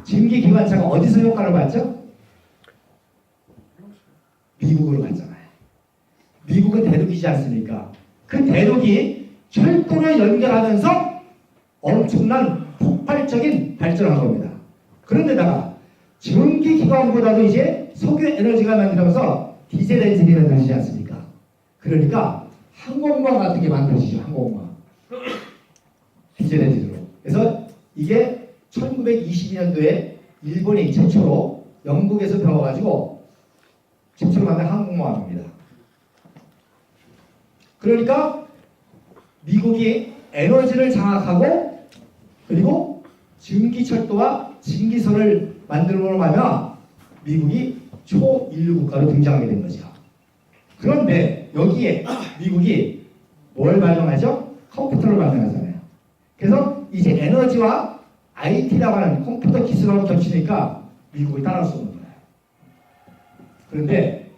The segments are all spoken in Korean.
증기 기관차가 어디서 효과를 봤죠? 미국으로 갔잖아요. 미국은 대륙이지 않습니까? 그 대륙이 철도를 연결하면서 엄청난 폭발적인 발전을 한 겁니다. 그런데다가 전기기관보다도 이제 석유 에너지가 만들어서 디젤 엔진이 만들어지지 않습니까? 그러니까 항공모함 같은 게 만들어지죠. 항공모함. 디젤 엔진으로. 그래서 이게 1922년도에 일본이 최초로 영국에서 배워가지고 최초로 만든 항공모함입니다. 그러니까 미국이 에너지를 장악하고 그리고 증기철도와 증기선을 만들므로 말미암아 미국이 초인류 국가로 등장하게 된 거죠. 그런데 여기에 미국이 뭘 발명하죠? 컴퓨터를 발명하잖아요. 그래서 이제 에너지와 IT라고 하는 컴퓨터 기술하고 겹치니까 미국을 따라올 수 없는 거예요. 그런데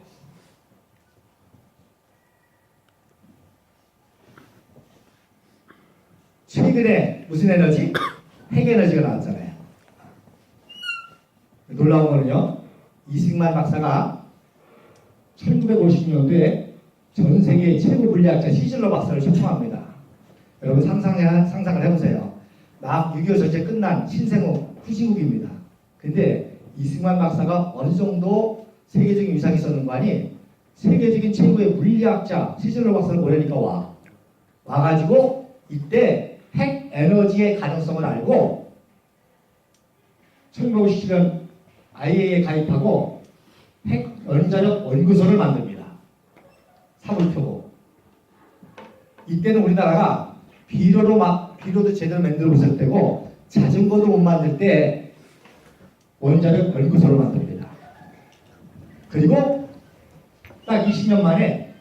최근에 무슨 에너지? 핵에너지가 나왔잖아요. 놀라운 거는요. 이승만 박사가 1950년도에 전 세계 최고 물리학자 시즐러 박사를 초청합니다. 여러분 상상을 해보세요. 막 6.25 전쟁 끝난 신생후 후진국입니다. 근데 이승만 박사가 어느 정도 세계적인 위상이 있었는 거 아니? 세계적인 최고의 물리학자 시즐러 박사를 보내니까 와가지고 이때 핵 에너지의 가능성을 알고 1957년 IAEA에 가입하고 핵 원자력 연구소를 만듭니다. 삽을 펴고 이때는 우리나라가 비료도 제대로 만들어 보실 때고 자전거도 못 만들 때 원자력 연구소를 만듭니다. 그리고 딱 20년 만에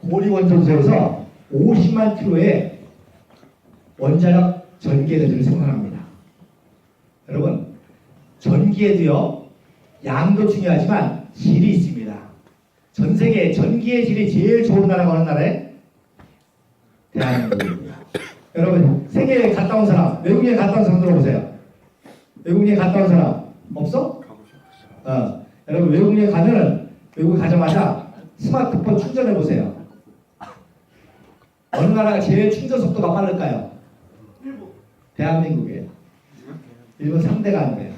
고리원전소에서 50만 킬로의 원자력 전기에너지를 생산합니다. 여러분 전기에도요 양도 중요하지만 질이 있습니다. 전 세계 전기의 질이 제일 좋은 나라가 어느 나라에? 대한민국입니다. 여러분 세계에 갔다 온 사람, 외국에 갔다 온 사람 들어보세요. 외국에 갔다 온 사람 없어? 여러분 외국에 가면은 외국 가자마자 스마트폰 충전해 보세요. 어느 나라가 제일 충전 속도가 빠를까요? 대한민국이에요. 일본 3대가 안 돼요.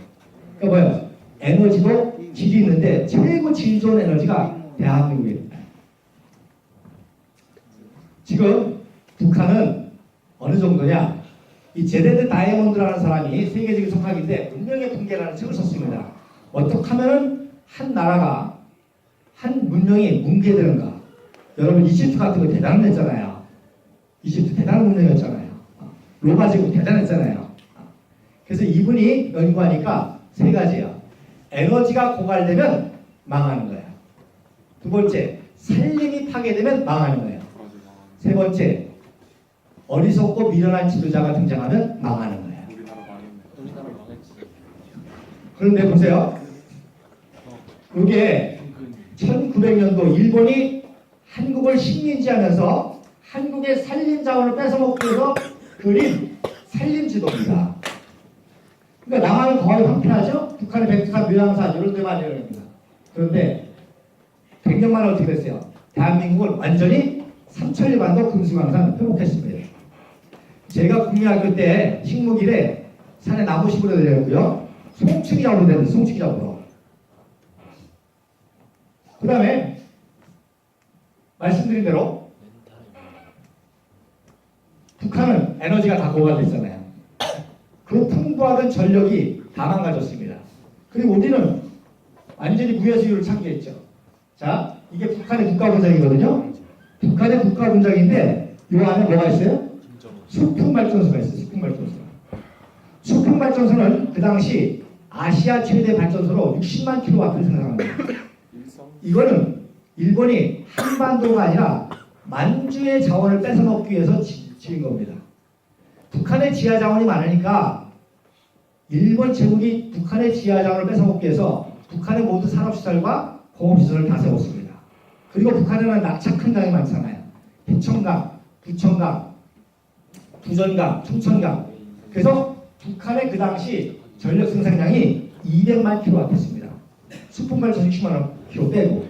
그러니까 뭐예요? 에너지도 질이 있는데 최고 질 좋은 에너지가 대한민국입니다. 지금 북한은 어느 정도냐? 이 제레드 다이아몬드라는 사람이 세계적인 석학인데 문명의 붕괴라는 책을 썼습니다. 어떻게 하면 한 나라가 한 문명이 붕괴되는가? 여러분 이집트 같은 거 대단했잖아요. 이집트 대단한 문명이었잖아요. 로마 제국 대단했잖아요. 그래서 이분이 연구하니까 세 가지예요. 에너지가 고갈되면 망하는 거예요. 두 번째, 산림이 파괴되면 망하는 거예요. 세 번째, 어리석고 미련한 지도자가 등장하면 망하는 거예요. 그런데 보세요. 이게 1900년도 일본이 한국을 식민지하면서 한국의 산림 자원을 뺏어먹기 위해서 그린 산림 지도입니다. 그러니까 남한은 거의 황폐하죠? 북한의 백두산, 묘양산 이런 데만 내려옵니다. 그런데 100년 만에 어떻게 됐어요? 대한민국은 완전히 삼천리반도 금수강산 회복했습니다. 제가 국민학교 때 식목일에 산에 나무 심으러 내려고요. 송치기 잡으러 내렸어요. 송치기 잡으러. 그 다음에 말씀드린 대로 북한은 에너지가 다 고갈됐잖아요. 그 풍부하던 전력이 다 망가졌습니다. 그리고 우리는 완전히 무해수유를 창기했죠. 자, 이게 북한의 국가군장이거든요. 북한의 국가군장인데 이 안에 뭐가 있어요? 수풍발전소가 있어요. 수풍발전소. 수풍발전소는 그 당시 아시아 최대 발전소로 60만 킬로와트를 생산합니다. 이거는 일본이 한반도가 아니라 만주의 자원을 뺏어먹기 위해서 지은 겁니다. 북한의 지하 자원이 많으니까 일본 제국이 북한의 지하 자원을 뺏어먹기 위해서 북한의 모든 산업시설과 공업시설을 다 세웠습니다. 그리고 북한에는 낙착한 강이 많잖아요. 해청강, 부천강, 부전강, 청천강. 그래서 북한의 그 당시 전력 생산량이 200만 킬로와트 됐습니다. 수풍발 160만 킬로 빼고.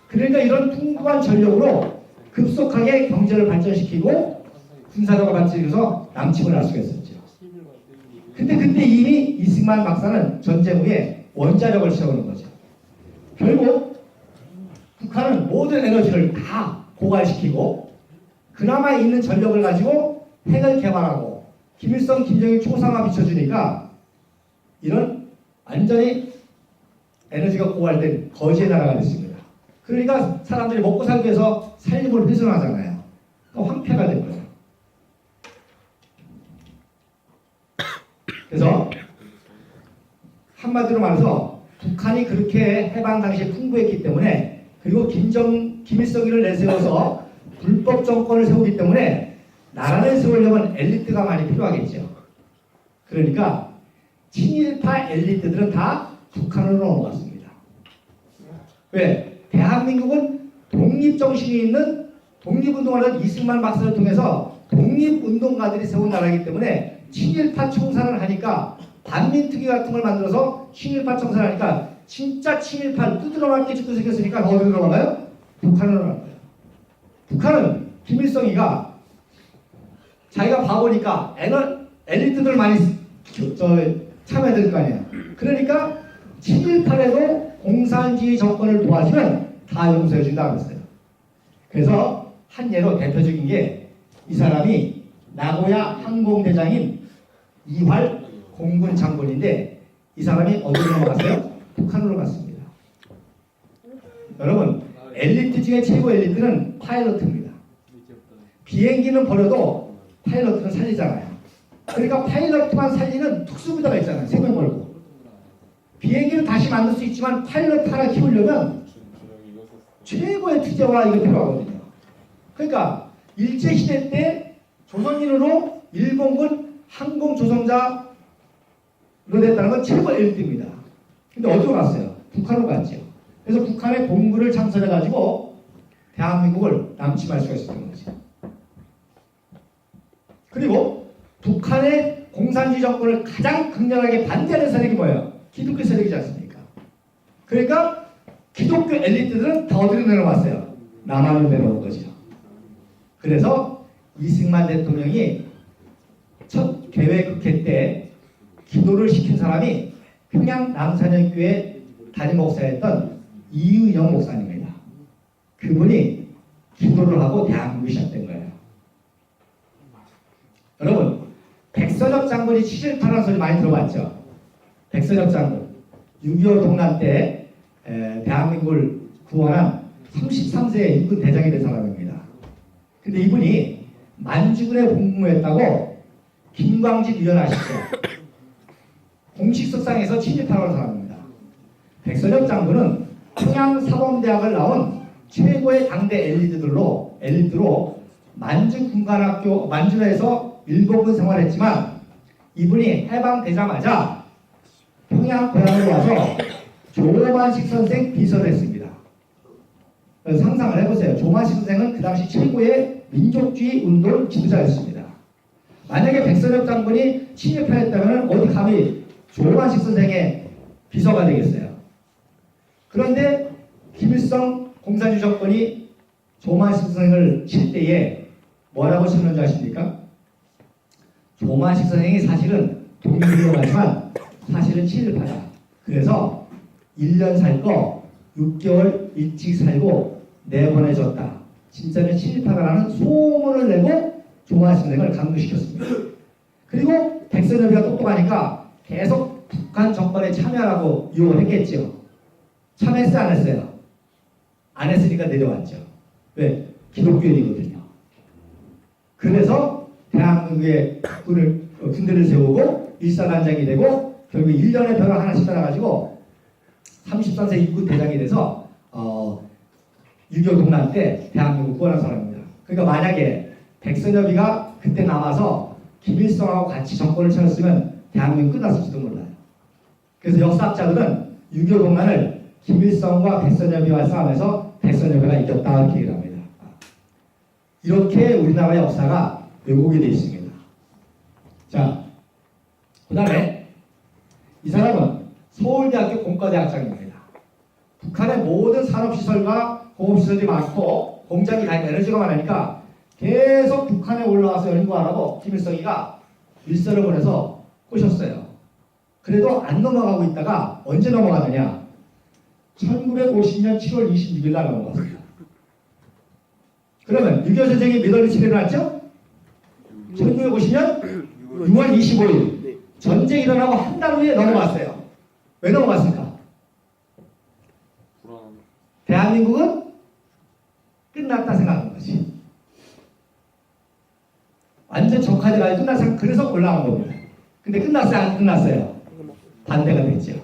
그러니까 이런 풍부한 전력으로 급속하게 경제를 발전시키고 군사력을 발전해서 남침을 할 수가 있었죠. 근데 그때 이미 이승만 박사는 전쟁 후에 원자력을 시작하는 거죠. 결국 북한은 모든 에너지를 다 고갈시키고 그나마 있는 전력을 가지고 핵을 개발하고 김일성, 김정일 초상화 비춰주니까 이런 완전히 에너지가 고갈된 거지의 나라가 됐습니다. 그러니까 사람들이 먹고 살기 위해서 살림을 훼손하잖아요. 그러니까 황폐가 된 거예요. 그래서 한마디로 말해서 북한이 그렇게 해방 당시에 풍부했기 때문에 그리고 김일성이를 내세워서 불법 정권을 세우기 때문에 나라를 세우려면 엘리트가 많이 필요하겠죠. 그러니까 친일파 엘리트들은 다 북한으로 넘어갔습니다. 왜? 대한민국은 독립정신이 있는 독립운동하는 이승만 박사를 통해서 독립운동가들이 세운 나라이기 때문에 친일파 청산을 하니까 반민특위 같은 걸 만들어서 친일파 청산을 하니까 진짜 친일파 두드러맞게 죽도 생겼으니까 어디로 들어가요? 북한으로 들어가요. 북한은 김일성이가 자기가 바보니까 엘리트들 많이 참여될 거 아니에요. 그러니까 친일파에도 공산주의 정권을 도와주면 다 용서해준다 그랬어요. 그래서 한 예로 대표적인 게 이 사람이 나고야 항공대장인 이활 공군 장군인데 이 사람이 어디로 넘어갔어요? 북한으로 갔습니다. 여러분 엘리트 중에 최고 엘리트는 파일럿입니다. 비행기는 버려도 파일럿은 살리잖아요. 그러니까 파일럿만 살리는 특수부대가 있잖아요. 생명 걸고. 비행기는 다시 만들 수 있지만 파일럿 하나 키우려면 최고의 투자와 이게 필요하거든요. 그러니까 일제시대 때 조선인으로 일본군 항공조종자로 됐다는 건 최고 엘리트입니다. 근데 어디로 갔어요? 북한으로 갔죠. 그래서 북한의 본부를 창설해가지고 대한민국을 남침할 수가 있었던 거죠. 그리고 북한의 공산주의 정권을 가장 강력하게 반대하는 세력이 뭐예요? 기독교 세력이지 않습니까? 그러니까 기독교 엘리트들은 다 어디로 내려왔어요? 남한으로 내려온 거죠. 그래서 이승만 대통령이 첫 개회국회 때 기도를 시킨 사람이 평양 남산형교회 담임 목사였던 이의영 목사님입니다. 그분이 기도를 하고 대한민국이 시작된 거예요. 여러분 백선엽 장군이 친일파라는 소리 많이 들어봤죠? 백선엽 장군 6.25 동란 때 대한민국을 구원한 33세의 육군 대장이 된 사람입니다. 근데 이분이 만주군에 복무했다고 김광진 위원 아시죠? 공식 석상에서 친일파라는 사람입니다. 백선엽 장군은 평양사범대학을 나온 최고의 당대 엘리트로 만주군관학교 만주에서 일본군 생활했지만 이분이 해방되자마자 평양 고향으로 와서 조만식 선생 비서를 했습니다. 상상을 해보세요. 조만식 선생은 그 당시 최고의 민족주의 운동 지도자였습니다. 만약에 백선엽 장군이 친일파였다면 어디 감히 조만식 선생의 비서가 되겠어요. 그런데 김일성 공산주의 정권이 조만식 선생을 칠 때에 뭐라고 쳤는지 아십니까? 조만식 선생이 사실은 독립운동을 하지만 사실은 친일파다. 그래서 1년 살 거 6개월 일찍 살고 내보내줬다. 진짜는 친일파다라는 소문을 내고 조만식 선생을 강구시켰습니다. 그리고 백선엽이가 똑똑하니까 계속 북한 정권에 참여하라고 유혹을 했겠죠. 참여했어요? 안 했어요? 안 했으니까 내려왔죠. 왜? 기독교인이거든요. 그래서 대한민국에 군대를 세우고 일사단장이 되고 결국 1년에 벼랑 하나씩 따라가지고 33세 육군 대장이 돼서 6.25 동란 때 대한민국 구원한 사람입니다. 그러니까 만약에 백선엽이가 그때 남아서 김일성하고 같이 정권을 차렸으면 대한민국 끝났을지도 몰라요. 그래서 역사학자들은 6.25 동란을 김일성과 백선엽이와 싸움에서 백선엽이가 이겼다 이렇게 얘기를 합니다. 이렇게 우리나라의 역사가 왜곡이 되어 있습니다. 자, 그 다음에 이 사람은 서울대학교 공과대학장입니다. 북한의 모든 산업시설과 공업시설이 많고 공장이 다 에너지가 많으니까 계속 북한에 올라와서 연구하라고 김일성이가 일서를 보내서 꼬셨어요. 그래도 안 넘어가고 있다가 언제 넘어가느냐? 1950년 7월 26일 날 넘어갔어요. 그러면 6.25 전쟁이 몇 월며칠에 일어났죠? 1950년 6월 25일. 전쟁이 일어나고 한 달 후에 넘어갔어요. 왜 넘어갔습니까? 대한민국은 끝났다 생각한 거지. 완전 적화돼가지고 끝났어요. 그래서 올라온 겁니다. 근데 끝났어요? 안 끝났어요? 반대가 됐죠.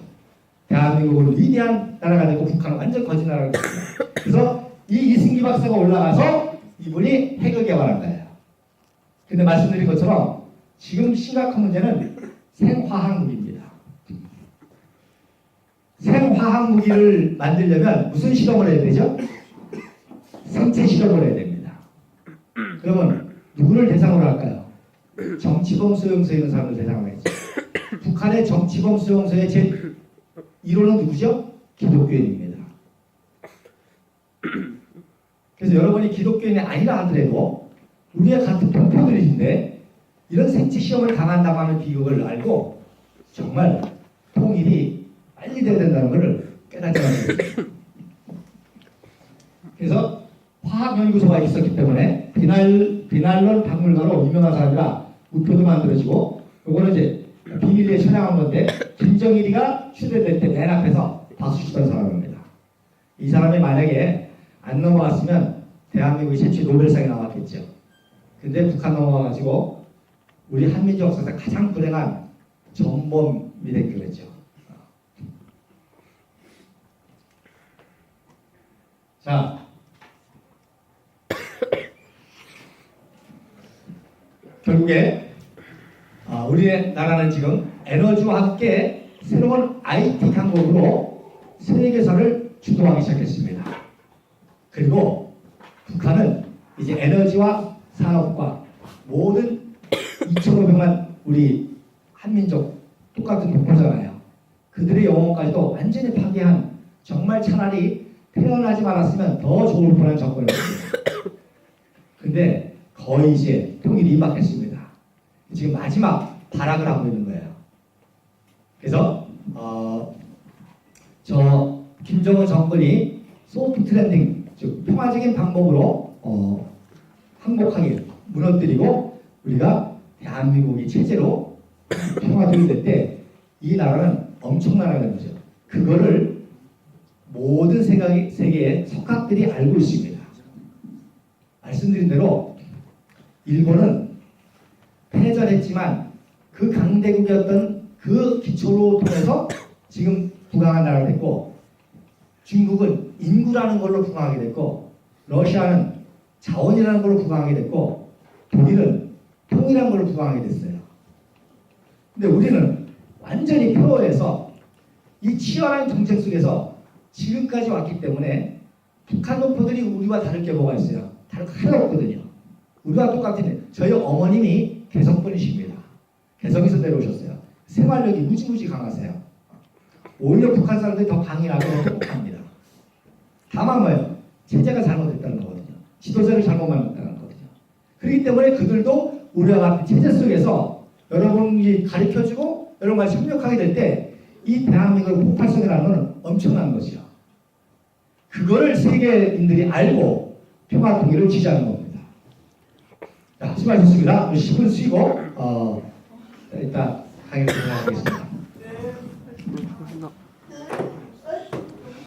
대한민국은 위대한 나라가 되고 북한은 완전 거짓 나라가 됐습니다. 그래서 이 이승기 박사가 올라가서 이분이 핵을 개발한 거예요. 근데 말씀드린 것처럼 지금 심각한 문제는 생화학 무기입니다. 생화학 무기를 만들려면 무슨 실험을 해야 되죠? 생체 실험을 해야 됩니다. 그러면 누구를 대상으로 할까요? 정치범 수용소에 있는 사람을 대상으로 했죠. 북한의 정치범 수용소의 제 1호는 누구죠? 기독교인입니다. 그래서 여러분이 기독교인이 아니라 하더라도 우리의 같은 동포들이신데 이런 생체 시험을 당한다고 하는 비극을 알고 정말 통일이 빨리 돼야 된다는 것을 깨닫게 합니다. 그래서 화학연구소가 있었기 때문에 비날론 박물관으로 유명한 사람이라 우표도 만들어지고 이거는 이제 비밀리에 촬영한 건데 김정일이가 추대될 때 맨 앞에서 박수 치던 사람입니다. 이 사람이 만약에 안 넘어왔으면 대한민국이 최초 노벨상이 나왔겠죠. 근데 북한 넘어와가지고 우리 한민족 역사상 가장 불행한 전범이 됐겠죠. 자, 결국에 우리나라는 지금 에너지와 함께 새로운 IT 강국으로 세계사를 주도하기 시작했습니다. 그리고 북한은 이제 에너지와 산업과 모든 2,500만 우리 한민족 똑같은 동포잖아요. 그들의 영혼까지도 완전히 파괴한 정말 차라리 태어나지 말았으면 더 좋을 뻔한 정권이었습니다. 근데 거의 이제 통일이 임박했습니다. 지금 마지막 발악을 하고 있는 거예요. 그래서 저 김정은 정권이 소프트 랜딩, 즉 평화적인 방법으로 항복하게 무너뜨리고 우리가 대한민국이 체제로 평화적이 될 때 이 나라는 엄청난 나라가 된 거죠. 그거를 모든 세계의 석학들이 알고 있습니다. 말씀드린 대로 일본은 패전했지만 그 강대국이었던 그 기초로 통해서 지금 부강한 나라가 됐고, 중국은 인구라는 걸로 부강하게 됐고, 러시아는 자원이라는 걸로 부강하게 됐고, 독일은 통이라는 걸로 부강하게 됐어요. 근데 우리는 완전히 폐허해서 이 치열한 정책 속에서 지금까지 왔기 때문에 북한 동포들이 우리와 다를 게 뭐가 있어요? 다를 거 하나도 없거든요. 우리와 똑같은 저희 어머님이 개성분이십니다. 개성에서 내려오셨어요. 생활력이 무지무지 강하세요. 오히려 북한 사람들이 더 강인하고 더 똑똑합니다. 다만 뭐예요? 체제가 잘못됐다는 거거든요. 지도자를 잘못 만났다는 거거든요. 그렇기 때문에 그들도 우리와 같은 체제 속에서 여러분이 가르쳐주고 여러분과 협력하게 될 때 이 대한민국의 폭발성이라는 것은 엄청난 것이요. 그거를 세계인들이 알고 평화 통일을 지지하는 겁니다. 자, 수고하셨습니다. 10분 쉬고 이따 강의를 진행하겠습니다.